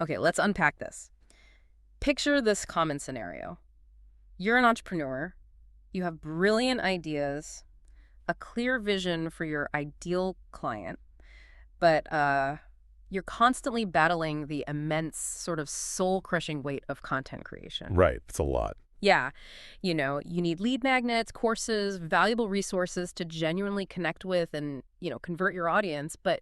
Okay, let's unpack this. Picture this common scenario. You're an entrepreneur. You have brilliant ideas, a clear vision for your ideal client, but you're constantly battling the immense, sort of soul-crushing weight of content creation. Right. It's a lot. Yeah, you need lead magnets, courses, valuable resources to genuinely connect with and, convert your audience. But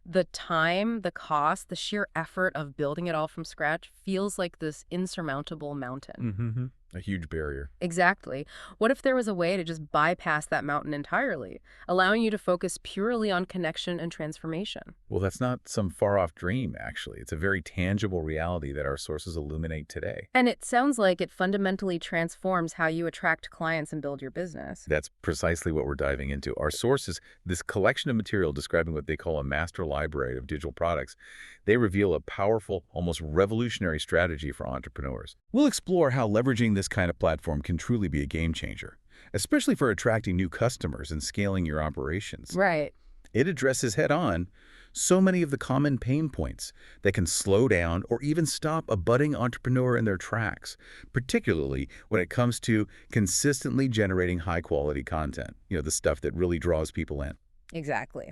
the time, the cost, the sheer effort of building it all from scratch feels like this insurmountable mountain. Mm-hmm. A huge barrier. Exactly. What if there was a way to just bypass that mountain entirely, allowing you to focus purely on connection and transformation? Well, that's not some far-off dream, actually. It's a very tangible reality that our sources illuminate today. And it sounds like it fundamentally transforms how you attract clients and build your business. That's precisely what we're diving into. Our sources, this collection of material describing what they call a master library of digital products, they reveal a powerful, almost revolutionary strategy for entrepreneurs. We'll explore how leveraging this kind of platform can truly be a game changer, especially for attracting new customers and scaling your operations. Right. It addresses head-on so many of the common pain points that can slow down or even stop a budding entrepreneur in their tracks, particularly when it comes to consistently generating high-quality content, the stuff that really draws people in. Exactly.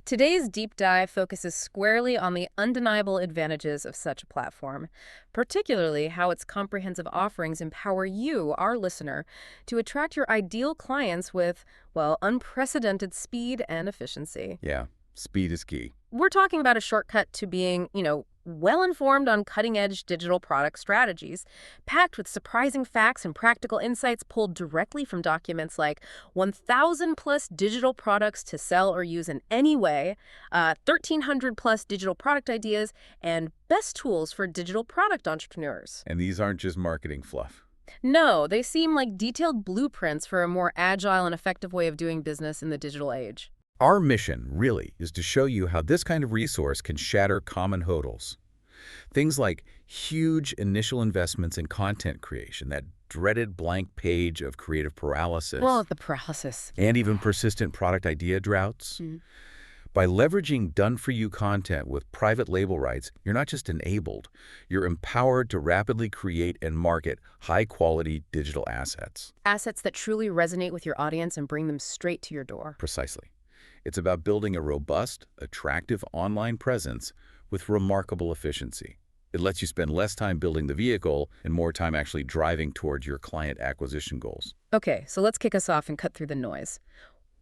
Today's deep dive focuses squarely on the undeniable advantages of such a platform, particularly how its comprehensive offerings empower you, our listener, to attract your ideal clients with, well, unprecedented speed and efficiency. Yeah, speed is key. We're talking about a shortcut to being, well-informed on cutting-edge digital product strategies, packed with surprising facts and practical insights pulled directly from documents like 1,000 plus digital products to sell or use in any way, 1,300 plus digital product ideas, and best tools for digital product entrepreneurs. And these aren't just marketing fluff. No, they seem like detailed blueprints for a more agile and effective way of doing business in the digital age. Our mission, really, is to show you how this kind of resource can shatter common hurdles. Things like huge initial investments in content creation, that dreaded blank page of creative paralysis, Well, the paralysis. and even persistent product idea droughts. By leveraging done-for-you content with private label rights, you're not just enabled, you're empowered to rapidly create and market high-quality digital assets. Assets that truly resonate with your audience and bring them straight to your door. Precisely. It's about building a robust, attractive online presence with remarkable efficiency. It lets you spend less time building the vehicle and more time actually driving towards your client acquisition goals. Okay, so let's kick us off and cut through the noise.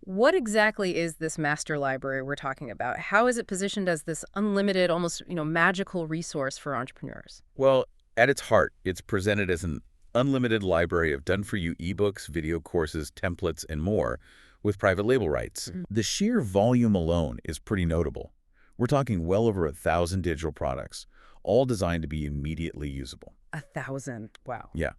What exactly is this master library we're talking about? How is it positioned as this unlimited, almost, magical resource for entrepreneurs? Well, at its heart, it's presented as an unlimited library of done-for-you ebooks, video courses, templates, and more with private label rights. The sheer volume alone is pretty notable. We're talking well over 1,000 digital products, all designed to be immediately usable. 1,000. Wow. Yeah.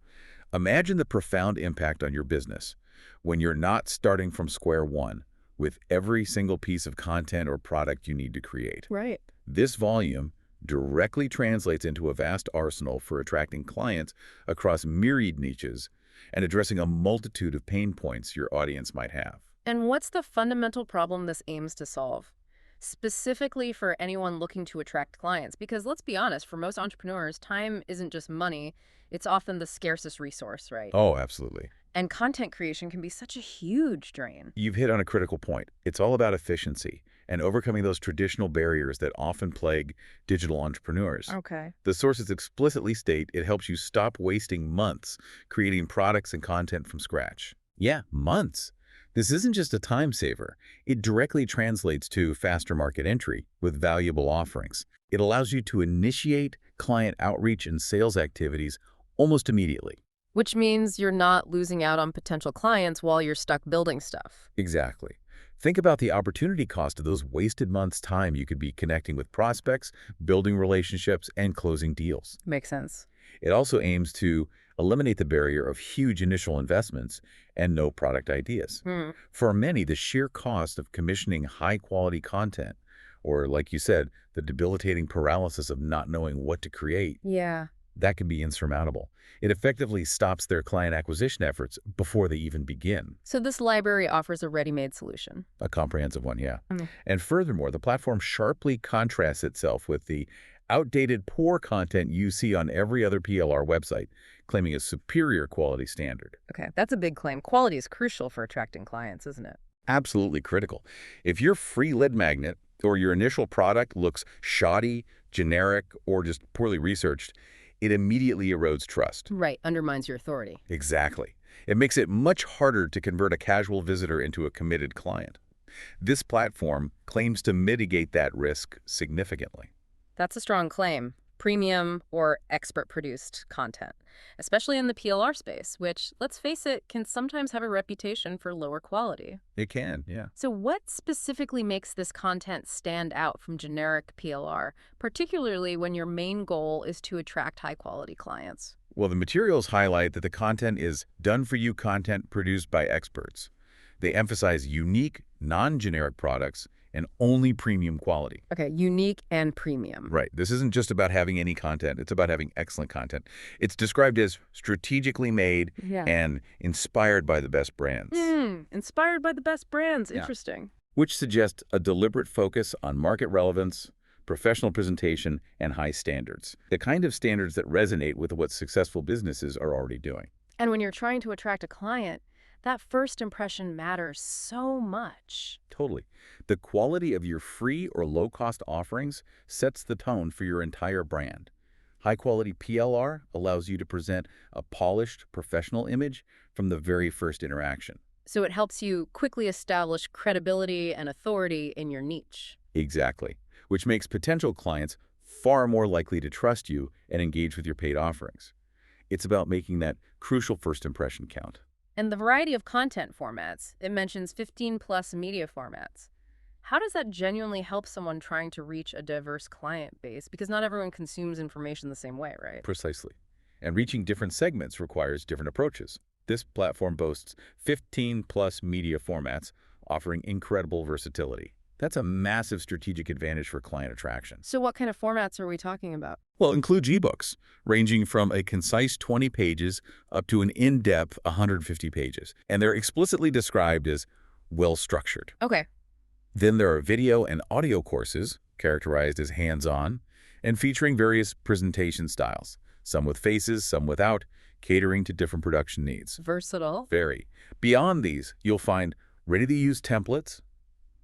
Imagine the profound impact on your business when you're not starting from square one with every single piece of content or product you need to create. Right. This volume directly translates into a vast arsenal for attracting clients across myriad niches and addressing a multitude of pain points your audience might have. And what's the fundamental problem this aims to solve? Specifically for anyone looking to attract clients? Because let's be honest, for most entrepreneurs, time isn't just money. It's often the scarcest resource, right? Oh, absolutely. And content creation can be such a huge drain. You've hit on a critical point. It's all about efficiency and overcoming those traditional barriers that often plague digital entrepreneurs. Okay. The sources explicitly state it helps you stop wasting months creating products and content from scratch. Yeah, months. This isn't just a time saver. It directly translates to faster market entry with valuable offerings. It allows you to initiate client outreach and sales activities almost immediately. Which means you're not losing out on potential clients while you're stuck building stuff. Exactly. Think about the opportunity cost of those wasted months' time you could be connecting with prospects, building relationships, and closing deals. Makes sense. It also aims to eliminate the barrier of huge initial investments and no product ideas. For many, the sheer cost of commissioning high-quality content, or like you said, the debilitating paralysis of not knowing what to create, Yeah. that can be insurmountable. It effectively stops their client acquisition efforts before they even begin. So this library offers a ready-made solution. A comprehensive one, yeah. And furthermore, the platform sharply contrasts itself with the outdated, poor content you see on every other PLR website, claiming a superior quality standard. Okay, that's a big claim. Quality is crucial for attracting clients, isn't it? Absolutely critical. If your free lead magnet or your initial product looks shoddy, generic, or just poorly researched, it immediately erodes trust. Right, undermines your authority. Exactly. It makes it much harder to convert a casual visitor into a committed client. This platform claims to mitigate that risk significantly. That's a strong claim. Premium or expert-produced content, especially in the PLR space, which, let's face it, can sometimes have a reputation for lower quality. It can, yeah. So what specifically makes this content stand out from generic PLR, particularly when your main goal is to attract high-quality clients? Well, the materials highlight that the content is done-for-you content produced by experts. They emphasize unique, non-generic products and only premium quality. Okay, unique and premium. Right. This isn't just about having any content. It's about having excellent content. It's described as strategically made Yeah. and inspired by the best brands. Inspired by the best brands. Yeah. Interesting. Which suggests a deliberate focus on market relevance, professional presentation, and high standards. The kind of standards that resonate with what successful businesses are already doing. And when you're trying to attract a client, that first impression matters so much. Totally. The quality of your free or low-cost offerings sets the tone for your entire brand. High-quality PLR allows you to present a polished, professional image from the very first interaction. So it helps you quickly establish credibility and authority in your niche. Exactly. Which makes potential clients far more likely to trust you and engage with your paid offerings. It's about making that crucial first impression count. And the variety of content formats, it mentions 15+ media formats. How does that genuinely help someone trying to reach a diverse client base? Because not everyone consumes information the same way, right? Precisely. And reaching different segments requires different approaches. This platform boasts 15+ media formats, offering incredible versatility. That's a massive strategic advantage for client attraction. So what kind of formats are we talking about? Well, it includes ebooks, ranging from a concise 20 pages up to an in-depth 150 pages. And they're explicitly described as well-structured. Okay. Then there are video and audio courses, characterized as hands-on, and featuring various presentation styles, some with faces, some without, catering to different production needs. Versatile. Very. Beyond these, you'll find ready-to-use templates,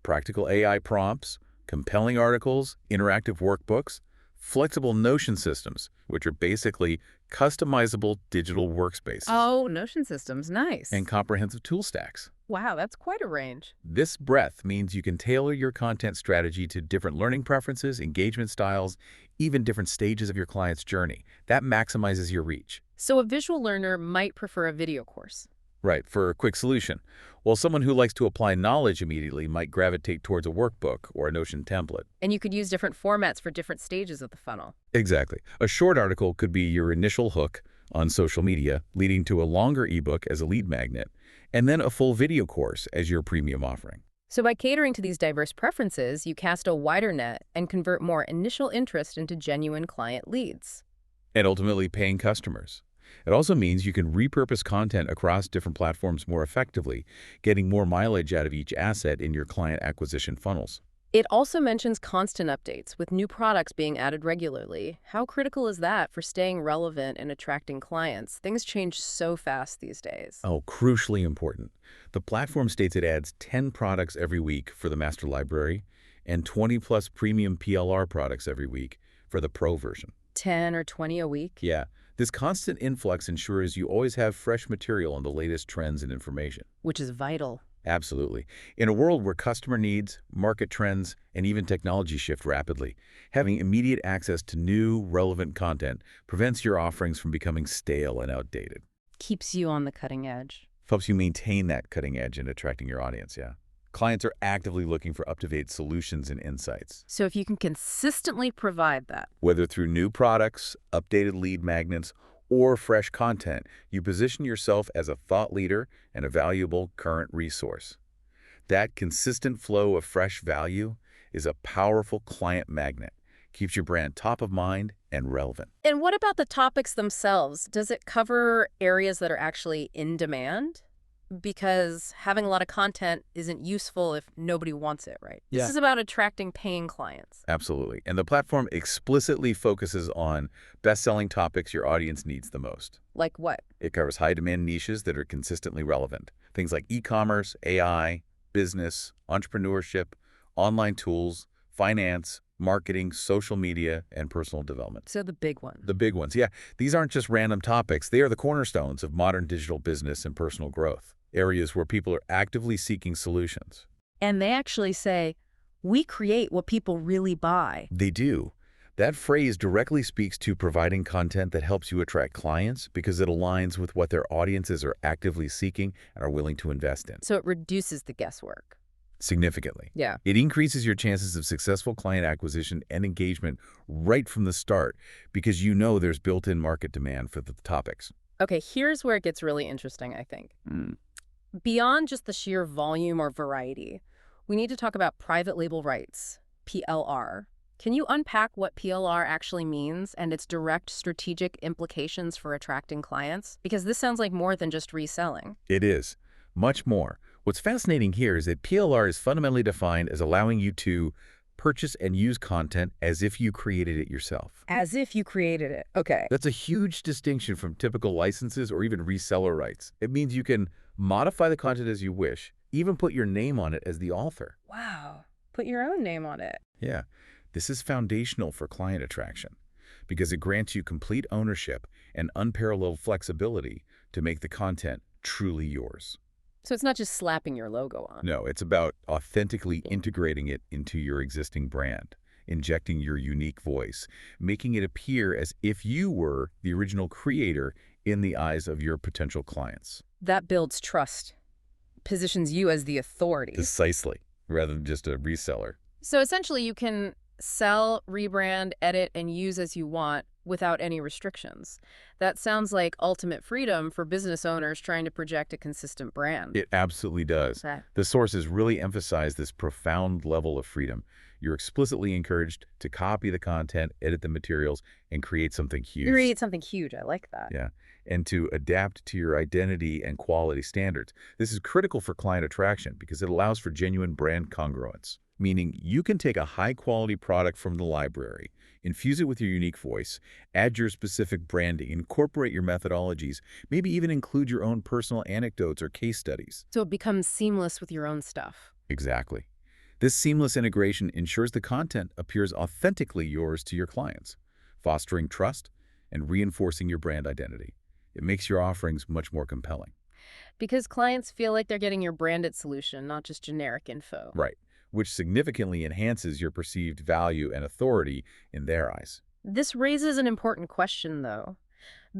practical AI prompts, compelling articles, interactive workbooks, flexible Notion systems, which are basically customizable digital workspaces. Oh, Notion systems. Nice. And comprehensive tool stacks. Wow, that's quite a range. This breadth means you can tailor your content strategy to different learning preferences, engagement styles, even different stages of your client's journey. That maximizes your reach. So a visual learner might prefer a video course. Right, for a quick solution. While someone who likes to apply knowledge immediately might gravitate towards a workbook or a Notion template. And you could use different formats for different stages of the funnel. Exactly. A short article could be your initial hook on social media, leading to a longer ebook as a lead magnet, and then a full video course as your premium offering. So by catering to these diverse preferences, you cast a wider net and convert more initial interest into genuine client leads. And ultimately paying customers. It also means you can repurpose content across different platforms more effectively, getting more mileage out of each asset in your client acquisition funnels. It also mentions constant updates, with new products being added regularly. How critical is that for staying relevant and attracting clients? Things change so fast these days. Oh, crucially important. The platform states it adds 10 products every week for the master library and 20+ premium PLR products every week for the pro version. 10 or 20 a week? Yeah. This constant influx ensures you always have fresh material on the latest trends and information. Which is vital. Absolutely. In a world where customer needs, market trends, and even technology shift rapidly, having immediate access to new, relevant content prevents your offerings from becoming stale and outdated. Keeps you on the cutting edge. Helps you maintain that cutting edge in attracting your audience, yeah. Clients are actively looking for up-to-date solutions and insights. So if you can consistently provide that, Whether through new products, updated lead magnets, or fresh content, you position yourself as a thought leader and a valuable current resource. That consistent flow of fresh value is a powerful client magnet, keeps your brand top of mind and relevant. And what about the topics themselves? Does it cover areas that are actually in demand? because having a lot of content isn't useful if nobody wants it, right? This Yeah. is about attracting paying clients. Absolutely. And the platform explicitly focuses on best-selling topics your audience needs the most. Like what? It covers high-demand niches that are consistently relevant. Things like e-commerce, AI, business, entrepreneurship, online tools, finance, marketing, social media, and personal development. So the big one. The big ones, yeah. These aren't just random topics. They are the cornerstones of modern digital business and personal growth, areas where people are actively seeking solutions. And they actually say, we create what people really buy. They do. That phrase directly speaks to providing content that helps you attract clients because it aligns with what their audiences are actively seeking and are willing to invest in. So it reduces the guesswork. Significantly. Yeah. It increases your chances of successful client acquisition and engagement right from the start because you know there's built-in market demand for the topics. Okay, here's where it gets really interesting, I think. Beyond just the sheer volume or variety, we need to talk about private label rights, PLR. Can you unpack what PLR actually means and its direct strategic implications for attracting clients? Because this sounds like more than just reselling. It is. Much more. What's fascinating here is that PLR is fundamentally defined as allowing you to purchase and use content as if you created it yourself. As if you created it. Okay. That's a huge distinction from typical licenses or even reseller rights. It means you can modify the content as you wish, even put your name on it as the author. Wow. Put your own name on it. Yeah, this is foundational for client attraction because it grants you complete ownership and unparalleled flexibility to make the content truly yours. So it's not just slapping your logo on. No, it's about authentically integrating it into your existing brand, injecting your unique voice, making it appear as if you were the original creator in the eyes of your potential clients. That builds trust, positions you as the authority. Precisely, rather than just a reseller. So essentially you can sell, rebrand, edit, and use as you want without any restrictions. That sounds like ultimate freedom for business owners trying to project a consistent brand. It absolutely does. The sources really emphasize this profound level of freedom. You're explicitly encouraged to copy the content, edit the materials, and create something huge. Create something huge. I like that. Yeah, and to adapt to your identity and quality standards. This is critical for client attraction because it allows for genuine brand congruence, meaning you can take a high-quality product from the library, infuse it with your unique voice, add your specific branding, incorporate your methodologies, maybe even include your own personal anecdotes or case studies. So it becomes seamless with your own stuff. Exactly. This seamless integration ensures the content appears authentically yours to your clients, fostering trust and reinforcing your brand identity. It makes your offerings much more compelling. Because clients feel like they're getting your branded solution, not just generic info. Right, which significantly enhances your perceived value and authority in their eyes. This raises an important question, though.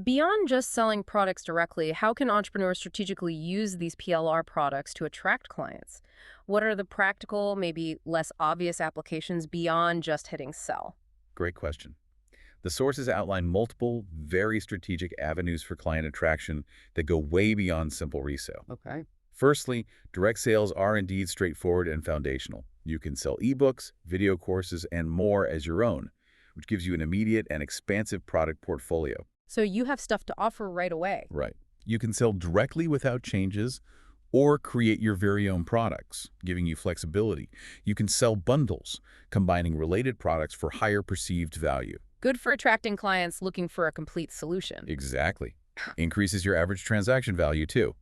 Beyond just selling products directly, how can entrepreneurs strategically use these PLR products to attract clients? What are the practical, maybe less obvious applications beyond just hitting sell? Great question. The sources outline multiple, very strategic avenues for client attraction that go way beyond simple resale. Okay. Firstly, direct sales are indeed straightforward and foundational. You can sell ebooks, video courses, and more as your own, which gives you an immediate and expansive product portfolio. So you have stuff to offer right away. Right. You can sell directly without changes or create your very own products, giving you flexibility. You can sell bundles, combining related products for higher perceived value. Good for attracting clients looking for a complete solution. Exactly. Increases your average transaction value, too.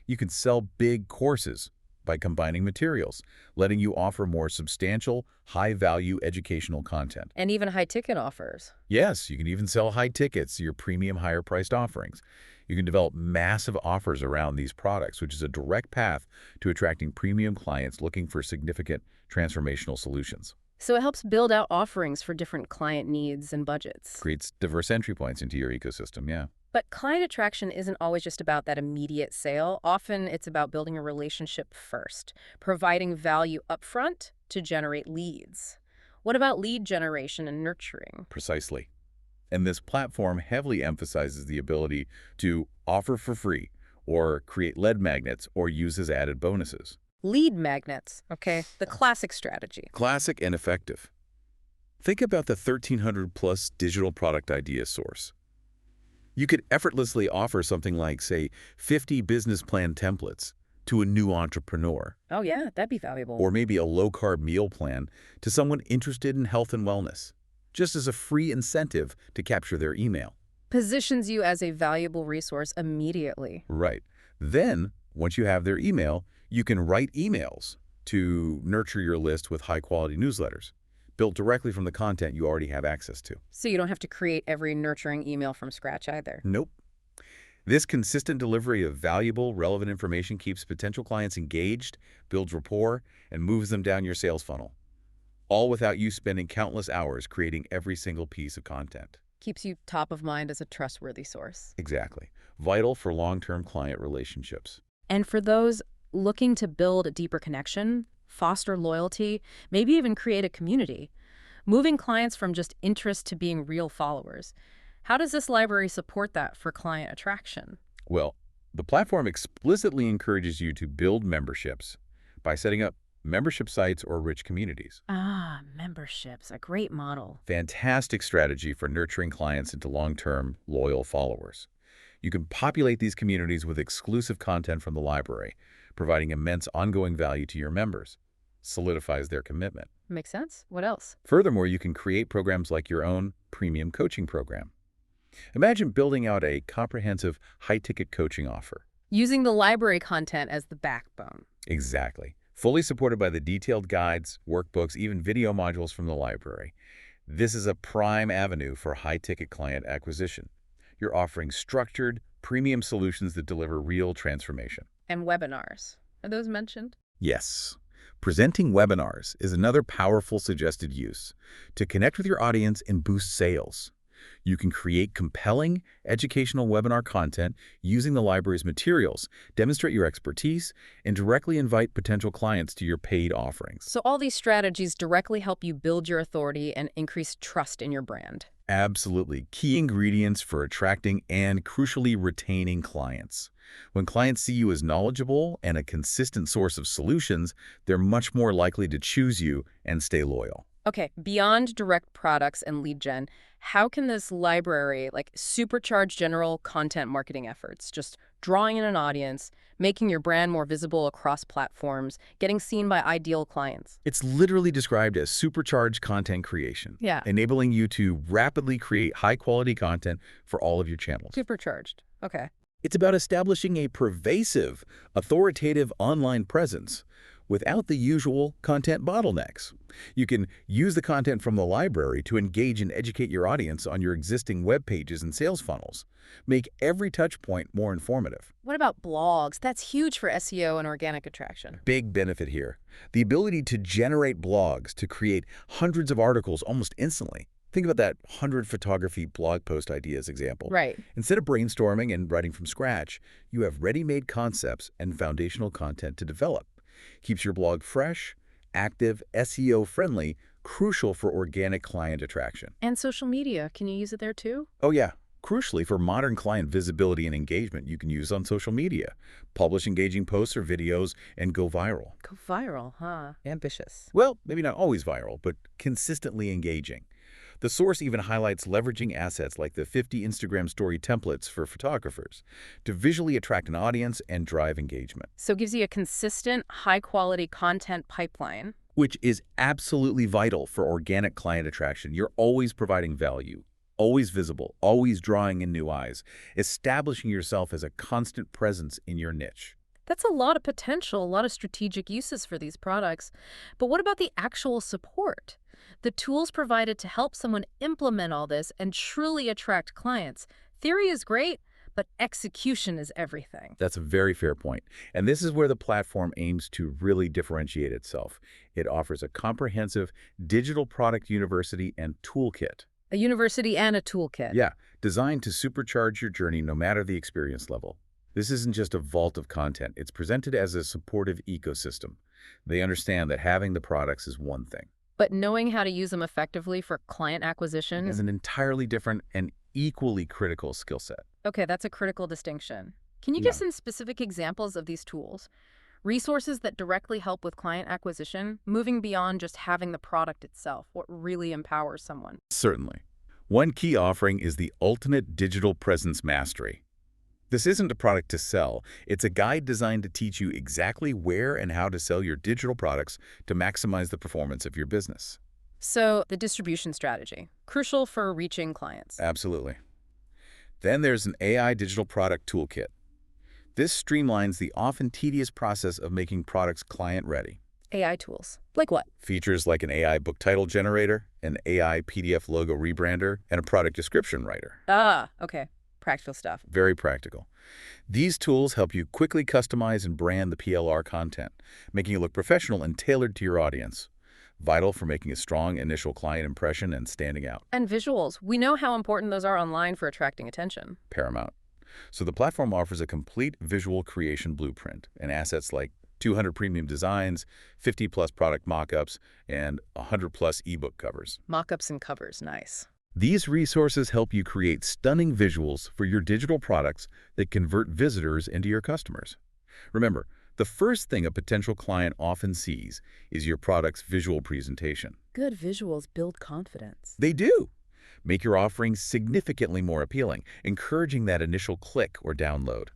You can sell big courses by combining materials, letting you offer more substantial, high-value educational content. And even high-ticket offers. Yes, you can even sell high tickets, your premium, higher-priced offerings. You can develop massive offers around these products, which is a direct path to attracting premium clients looking for significant transformational solutions. So it helps build out offerings for different client needs and budgets. Creates diverse entry points into your ecosystem, yeah. But client attraction isn't always just about that immediate sale. Often it's about building a relationship first, providing value upfront to generate leads. What about lead generation and nurturing? Precisely. And this platform heavily emphasizes the ability to offer for free or create lead magnets or use as added bonuses. Lead magnets, okay? The classic strategy. Classic and effective. Think about the 1,300 plus digital product idea source. You could effortlessly offer something like, say, 50 business plan templates to a new entrepreneur, Oh yeah, that'd be valuable. or maybe a low-carb meal plan to someone interested in health and wellness, just as a free incentive to capture their email. Positions you as a valuable resource immediately. Right. Then, once you have their email, you can write emails to nurture your list with high-quality newsletters, built directly from the content you already have access to. So you don't have to create every nurturing email from scratch either. Nope. This consistent delivery of valuable, relevant information keeps potential clients engaged, builds rapport, and moves them down your sales funnel, all without you spending countless hours creating every single piece of content. Keeps you top of mind as a trustworthy source. Exactly. Vital for long-term client relationships. And for those looking to build a deeper connection, foster loyalty, maybe even create a community, moving clients from just interest to being real followers. How does this library support that for client attraction? Well, the platform explicitly encourages you to build memberships by setting up membership sites or rich communities. Ah, memberships, a great model. Fantastic strategy for nurturing clients into long-term, loyal followers. You can populate these communities with exclusive content from the library, providing immense ongoing value to your members. Solidifies their commitment. Makes sense. What else? Furthermore, you can create programs like your own premium coaching program. Imagine building out a comprehensive, high-ticket coaching offer. Using the library content as the backbone. Exactly. Fully supported by the detailed guides, workbooks, even video modules from the library. This is a prime avenue for high-ticket client acquisition. You're offering structured, premium solutions that deliver real transformation. And webinars. Are those mentioned? Yes. Presenting webinars is another powerful suggested use to connect with your audience and boost sales. You can create compelling, educational webinar content using the library's materials, demonstrate your expertise, and directly invite potential clients to your paid offerings. So all these strategies directly help you build your authority and increase trust in your brand. Absolutely. Key ingredients for attracting and, crucially, retaining clients. When clients see you as knowledgeable and a consistent source of solutions, they're much more likely to choose you and stay loyal. Okay, beyond direct products and lead gen, how can this library supercharge general content marketing efforts? Just drawing in an audience, making your brand more visible across platforms, getting seen by ideal clients. It's literally described as supercharged content creation, Yeah. enabling you to rapidly create high-quality content for all of your channels. Supercharged. Okay. It's about establishing a pervasive, authoritative online presence without the usual content bottlenecks. You can use the content from the library to engage and educate your audience on your existing web pages and sales funnels. Make every touch point more informative. What about blogs? That's huge for SEO and organic attraction. Big benefit here. The ability to generate blogs, to create hundreds of articles almost instantly. Think about that 100 photography blog post ideas example. Right. Instead of brainstorming and writing from scratch, you have ready-made concepts and foundational content to develop. Keeps your blog fresh, active, SEO-friendly, crucial for organic client attraction. And social media, can you use it there too? Oh yeah, crucially for modern client visibility and engagement you can use on social media. Publish engaging posts or videos and go viral. Go viral, huh? Ambitious. Well, maybe not always viral, but consistently engaging. The source even highlights leveraging assets like the 50 Instagram story templates for photographers to visually attract an audience and drive engagement. So it gives you a consistent, high-quality content pipeline. Which is absolutely vital for organic client attraction. You're always providing value, always visible, always drawing in new eyes, establishing yourself as a constant presence in your niche. That's a lot of potential, a lot of strategic uses for these products. But what about the actual support? The tools provided to help someone implement all this and truly attract clients. Theory is great, but execution is everything. That's a very fair point. And this is where the platform aims to really differentiate itself. It offers a comprehensive digital product university and toolkit. A university and a toolkit. Yeah, designed to supercharge your journey no matter the experience level. This isn't just a vault of content. It's presented as a supportive ecosystem. They understand that having the products is one thing. But knowing how to use them effectively for client acquisition Is an entirely different and equally critical skill set. Okay, that's a critical distinction. Can you Yeah. give some specific examples of these tools? Resources that directly help with client acquisition, moving beyond just having the product itself, what really empowers someone. Certainly. One key offering is the Ultimate Digital Presence Mastery. This isn't a product to sell. It's a guide designed to teach you exactly where and how to sell your digital products to maximize the performance of your business. So the distribution strategy, crucial for reaching clients. Absolutely. Then there's an AI digital product toolkit. This streamlines the often tedious process of making products client-ready. AI tools. Like what? Features like an AI book title generator, an AI PDF logo rebrander, and a product description writer. Ah, okay. Practical stuff. Very practical. These tools help you quickly customize and brand the PLR content, making it look professional and tailored to your audience. Vital for making a strong initial client impression and standing out. And visuals. We know how important those are online for attracting attention. Paramount. So the platform offers a complete visual creation blueprint and assets like 200 premium designs, 50-plus product mock-ups, and 100-plus ebook covers. Mock-ups and covers. Nice. These resources help you create stunning visuals for your digital products that convert visitors into your customers. Remember, the first thing a potential client often sees is your product's visual presentation. Good visuals build confidence. They do. Make your offering significantly more appealing, encouraging that initial click or download.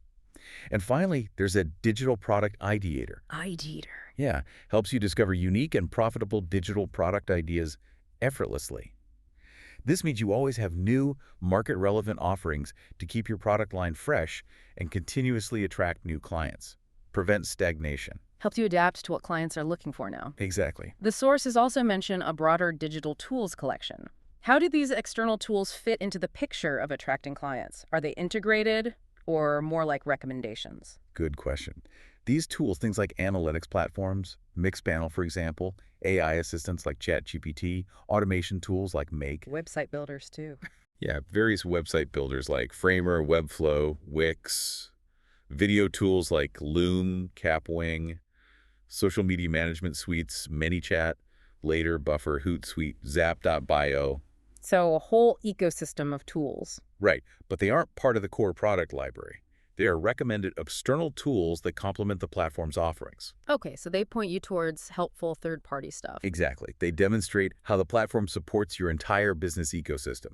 And finally, there's a digital product ideator. Ideator. Yeah, helps you discover unique and profitable digital product ideas effortlessly. This means you always have new, market-relevant offerings to keep your product line fresh and continuously attract new clients. Prevent stagnation. Helps you adapt to what clients are looking for now. Exactly. The sources also mention a broader digital tools collection. How do these external tools fit into the picture of attracting clients? Are they integrated or more like recommendations? Good question. These tools, things like analytics platforms, Mixpanel, for example, AI assistants like ChatGPT, automation tools like Make. Website builders, too. Yeah, various website builders like Framer, Webflow, Wix, video tools like Loom, Capwing, social media management suites, ManyChat, Later, Buffer, Hootsuite, Zap.bio. So a whole ecosystem of tools. Right, but they aren't part of the core product library. They are recommended external tools that complement the platform's offerings. Okay, so they point you towards helpful third-party stuff. Exactly. They demonstrate how the platform supports your entire business ecosystem,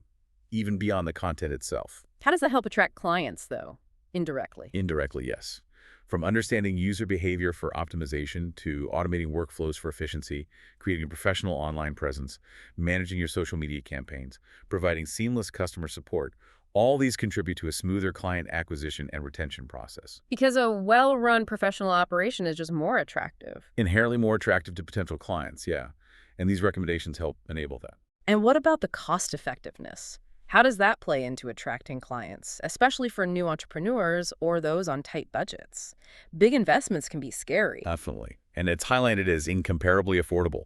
even beyond the content itself. How does that help attract clients, though? Indirectly. Indirectly, yes. From understanding user behavior for optimization to automating workflows for efficiency, creating a professional online presence, managing your social media campaigns, providing seamless customer support, all these contribute to a smoother client acquisition and retention process. Because a well-run professional operation is just more attractive. Inherently more attractive to potential clients, yeah. And these recommendations help enable that. And what about the cost effectiveness? How does that play into attracting clients, especially for new entrepreneurs or those on tight budgets? Big investments can be scary. Definitely. And it's highlighted as incomparably affordable.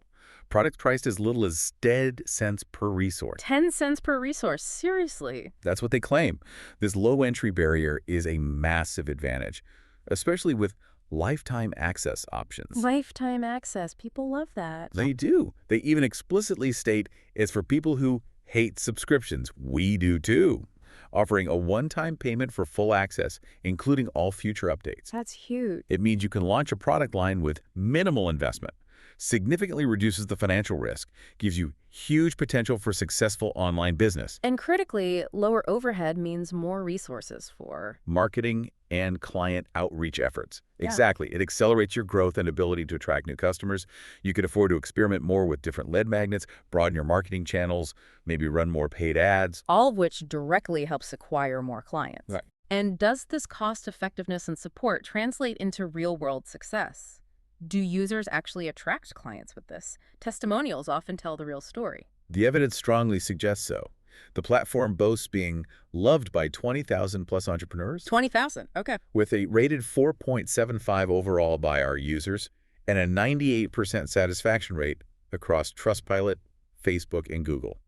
Products priced as little as 10 cents per resource. 10 cents per resource, seriously. That's what they claim. This low entry barrier is a massive advantage, especially with lifetime access options. Lifetime access, people love that. They do. They even explicitly state it's for people who hate subscriptions. We do too. Offering a one-time payment for full access, including all future updates. That's huge. It means you can launch a product line with minimal investment, significantly reduces the financial risk, gives you huge potential for successful online business. And critically, lower overhead means more resources for marketing and client outreach efforts. Yeah. Exactly. It accelerates your growth and ability to attract new customers. You could afford to experiment more with different lead magnets, broaden your marketing channels, maybe run more paid ads. all of which directly helps acquire more clients. Right. And does this cost effectiveness and support translate into real-world success? Do users actually attract clients with this? Testimonials often tell the real story. The evidence strongly suggests so. The platform boasts being loved by 20,000 plus entrepreneurs, 20,000, okay. with a rated 4.75 overall by our users and a 98% satisfaction rate across Trustpilot, Facebook, and Google.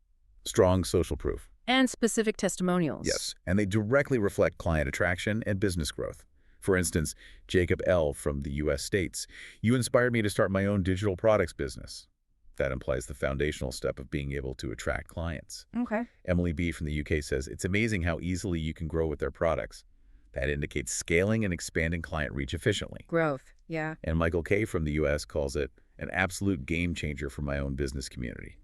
Strong social proof. And specific testimonials. Yes, and they directly reflect client attraction and business growth. For instance, Jacob L. from the U.S. states, "You inspired me to start my own digital products business." That implies the foundational step of being able to attract clients. Okay. Emily B. from the UK says, "It's amazing how easily you can grow with their products." That indicates scaling and expanding client reach efficiently. Growth, yeah. And Michael K. from the U.S. calls it an absolute game changer for my own business community.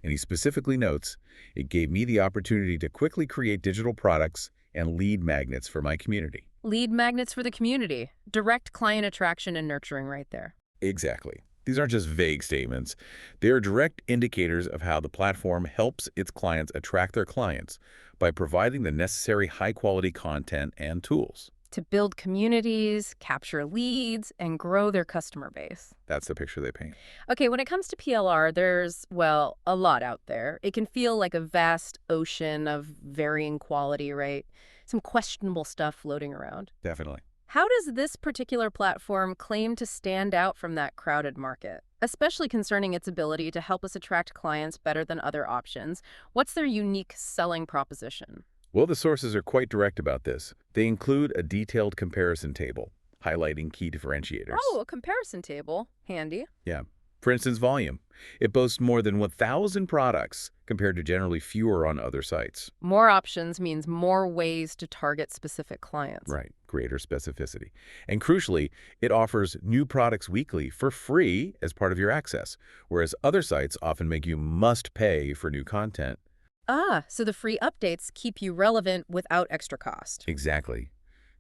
And he specifically notes, it gave me the opportunity to quickly create digital products and lead magnets for my community. Lead magnets for the community. Direct client attraction and nurturing right there. Exactly. These aren't just vague statements. They are direct indicators of how the platform helps its clients attract their clients by providing the necessary high-quality content and tools. To build communities, capture leads, and grow their customer base. That's the picture they paint. Okay, when it comes to PLR, there's, well, a lot out there. It can feel like a vast ocean of varying quality, right? Some questionable stuff floating around. Definitely. How does this particular platform claim to stand out from that crowded market, especially concerning its ability to help us attract clients better than other options? What's their unique selling proposition? Well, the sources are quite direct about this. They include a detailed comparison table highlighting key differentiators. Oh, a comparison table. Handy. Yeah. For instance, volume. It boasts more than 1,000 products compared to generally fewer on other sites. More options means more ways to target specific clients. Right. Greater specificity. And crucially, it offers new products weekly for free as part of your access, whereas other sites often make you must pay for new content. Ah, so the free updates keep you relevant without extra cost. Exactly.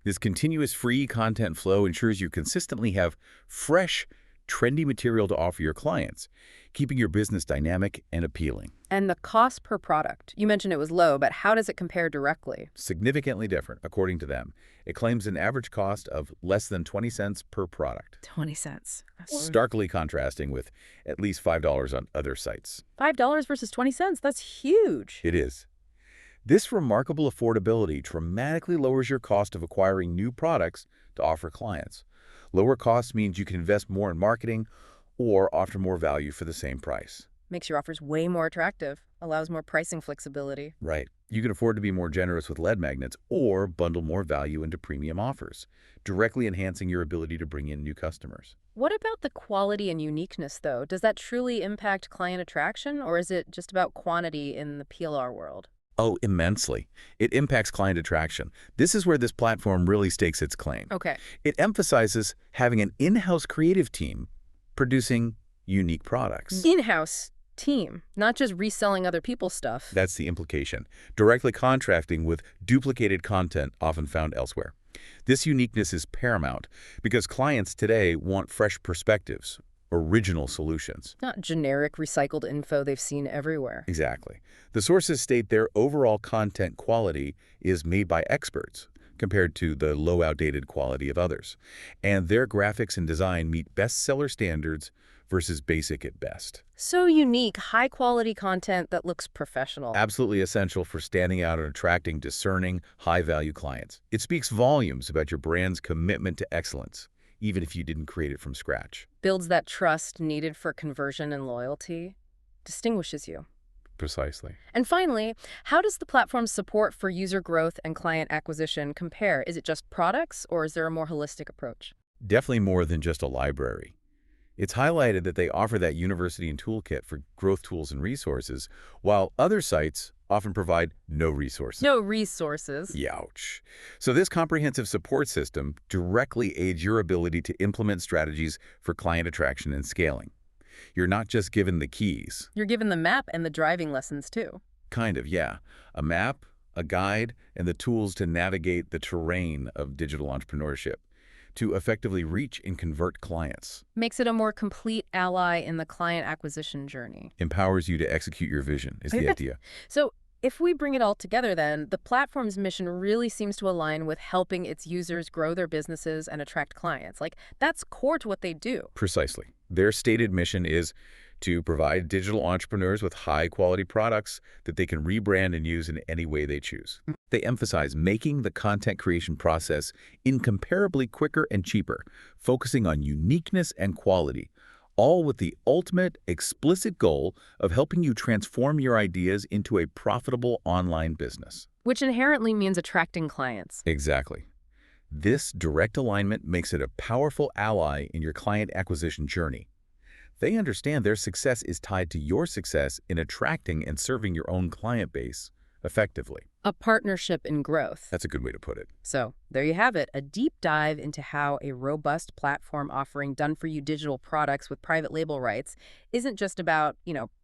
This continuous free content flow ensures you consistently have fresh, trendy material to offer your clients, keeping your business dynamic and appealing. And the cost per product, you mentioned it was low, but how does it compare directly? Significantly different, according to them. It claims an average cost of less than 20 cents per product. 20 cents. Starkly contrasting with at least $5 on other sites. $5 versus 20 cents, that's huge. It is. This remarkable affordability dramatically lowers your cost of acquiring new products to offer clients. Lower costs means you can invest more in marketing or offer more value for the same price. Makes your offers way more attractive, allows more pricing flexibility. Right. You can afford to be more generous with lead magnets or bundle more value into premium offers, directly enhancing your ability to bring in new customers. What about the quality and uniqueness, though? Does that truly impact client attraction, or is it just about quantity in the PLR world? Oh, immensely. It impacts client attraction. This is where this platform really stakes its claim. Okay. It emphasizes having an in-house creative team producing unique products. In-house team, not just reselling other people's stuff. That's the implication, directly contrasting with duplicated content often found elsewhere. This uniqueness is paramount because clients today want fresh perspectives, original solutions. Not generic recycled info they've seen everywhere. Exactly. The sources state their overall content quality is made by experts compared to the low outdated quality of others. And their graphics and design meet bestseller standards versus basic at best. So unique, high-quality content that looks professional. Absolutely essential for standing out and attracting discerning, high-value clients. It speaks volumes about your brand's commitment to excellence, even if you didn't create it from scratch. Builds that trust needed for conversion and loyalty. Distinguishes you. Precisely. And finally, how does the platform's support for user growth and client acquisition compare? Is it just products, or is there a more holistic approach? Definitely more than just a library. It's highlighted that they offer that university and toolkit for growth tools and resources, while other sites often provide no resources. No resources. Youch. So this comprehensive support system directly aids your ability to implement strategies for client attraction and scaling. You're not just given the keys. You're given the map and the driving lessons, too. Kind of, yeah. A map, a guide, and the tools to navigate the terrain of digital entrepreneurship to effectively reach and convert clients. Makes it a more complete ally in the client acquisition journey. Empowers you to execute your vision is the idea. So if we bring it all together then, the platform's mission really seems to align with helping its users grow their businesses and attract clients. Like, that's core to what they do. Precisely. Their stated mission is to provide digital entrepreneurs with high-quality products that they can rebrand and use in any way they choose. They emphasize making the content creation process incomparably quicker and cheaper, focusing on uniqueness and quality, all with the ultimate, explicit goal of helping you transform your ideas into a profitable online business. Which inherently means attracting clients. Exactly. This direct alignment makes it a powerful ally in your client acquisition journey. They understand their success is tied to your success in attracting and serving your own client base effectively. A partnership in growth. That's a good way to put it. So there you have it, a deep dive into how a robust platform offering done-for-you digital products with private label rights isn't just about,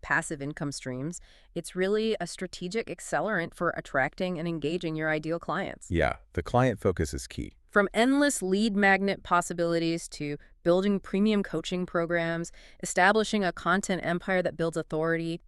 passive income streams. It's really a strategic accelerant for attracting and engaging your ideal clients. Yeah, the client focus is key. From endless lead magnet possibilities to building premium coaching programs, establishing a content empire that builds authority,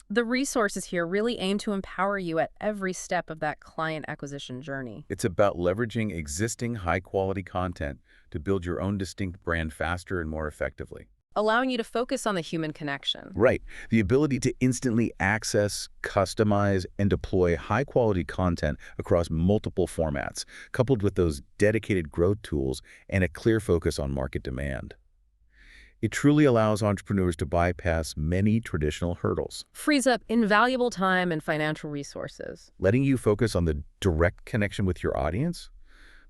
the resources here really aim to empower you at every step of that client acquisition journey. It's about leveraging existing high-quality content to build your own distinct brand faster and more effectively. Allowing you to focus on the human connection. Right. The ability to instantly access, customize, and deploy high-quality content across multiple formats, coupled with those dedicated growth tools and a clear focus on market demand. It truly allows entrepreneurs to bypass many traditional hurdles, Frees up invaluable time and financial resources. letting you focus on the direct connection with your audience,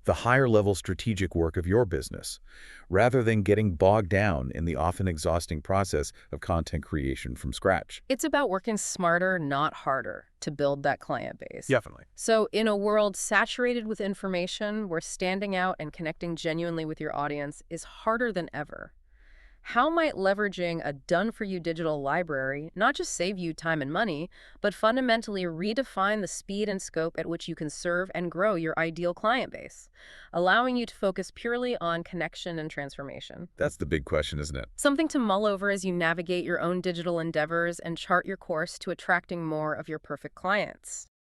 the higher-level strategic work of your business, rather than getting bogged down in the often exhausting process of content creation from scratch. It's about working smarter, not harder, to build that client base. Definitely. So in a world saturated with information, where standing out and connecting genuinely with your audience is harder than ever, how might leveraging a done-for-you digital library not just save you time and money, but fundamentally redefine the speed and scope at which you can serve and grow your ideal client base, allowing you to focus purely on connection and transformation? That's the big question, isn't it? Something to mull over as you navigate your own digital endeavors and chart your course to attracting more of your perfect clients.